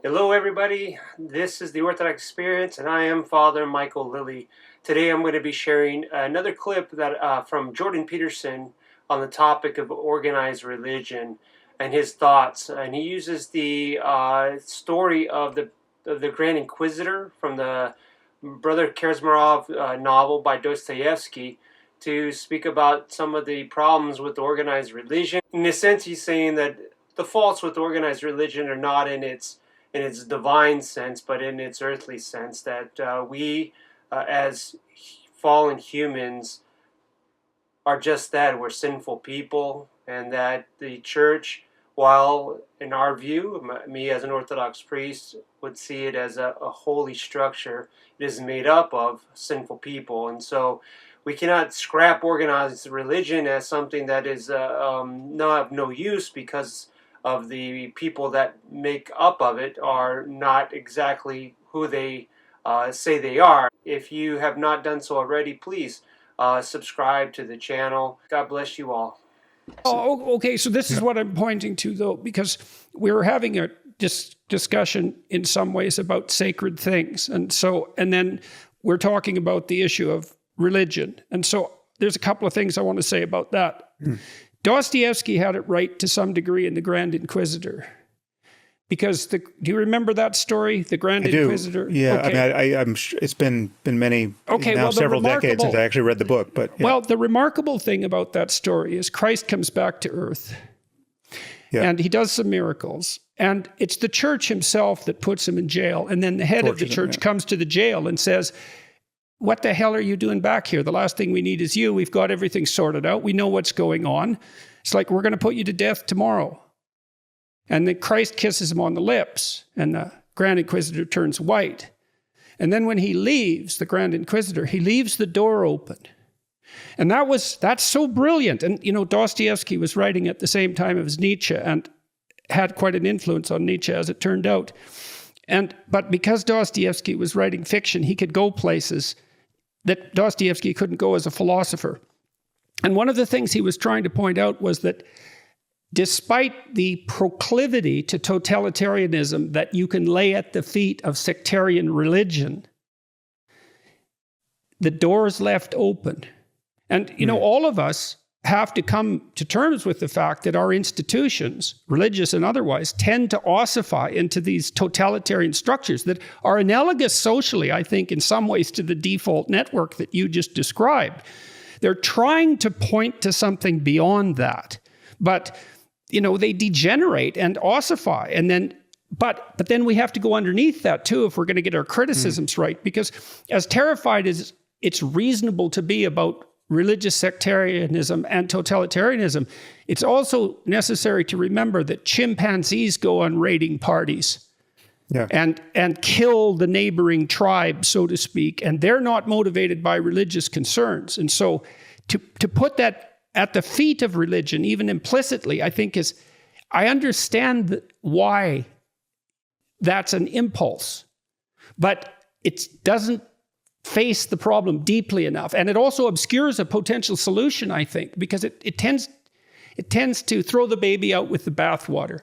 Hello everybody, this is the Orthodox Experience and I am Father Michael Lilly. Today I'm going to be sharing another clip that from Jordan Peterson on the topic of organized religion and his thoughts. And he uses the story of the Grand Inquisitor from the Brother Karamazov novel by Dostoevsky to speak about some of the problems with organized religion. In a sense, he's saying that the faults with organized religion are not in its divine sense, but in its earthly sense, that we, as fallen humans, are just that. We're sinful people, and that the church, while in our view, me as an Orthodox priest, would see it as a holy structure, it is made up of sinful people. And so we cannot scrap organized religion as something that is not of no use, because of the people that make up of it are not exactly who they say they are. If you have not done so already, please subscribe to the channel. God bless you all. Oh, okay. So this is what I'm pointing to, though, because we were having a discussion in some ways about sacred things. And then we're talking about the issue of religion. And so there's a couple of things I want to say about that. Dostoevsky had it right to some degree in the Grand Inquisitor, because do you remember that story, the Grand Inquisitor? Yeah, okay. I mean, I'm it's been many several decades since I actually read the book. But yeah. Well, the remarkable thing about that story is Christ comes back to earth, and he does some miracles, and it's the church himself that puts him in jail, and then the head of the church comes to the jail and says, "What the hell are you doing back here? The last thing we need is you. We've got everything sorted out. We know what's going on. It's like, we're going to put you to death tomorrow." And then Christ kisses him on the lips, and the Grand Inquisitor turns white. And then when he leaves, the Grand Inquisitor, he leaves the door open. And that's so brilliant. And, you know, Dostoevsky was writing at the same time as Nietzsche and had quite an influence on Nietzsche, as it turned out. But because Dostoevsky was writing fiction, he could go places that Dostoevsky couldn't go as a philosopher. And one of the things he was trying to point out was that despite the proclivity to totalitarianism that you can lay at the feet of sectarian religion, the door is left open. And, you know, all of us have to come to terms with the fact that our institutions, religious and otherwise, tend to ossify into these totalitarian structures that are analogous socially, I think, in some ways to the default network that you just described. They're trying to point to something beyond that, but, you know, they degenerate and ossify, and then, but then we have to go underneath that too if we're going to get our criticisms right, because as terrified as it's reasonable to be about religious sectarianism and totalitarianism, it's also necessary to remember that chimpanzees go on raiding parties and kill the neighboring tribe, so to speak, and they're not motivated by religious concerns. And so to put that at the feet of religion, even implicitly, I think I understand why that's an impulse, but it doesn't face the problem deeply enough. And it also obscures a potential solution, I think, because it tends to throw the baby out with the bathwater.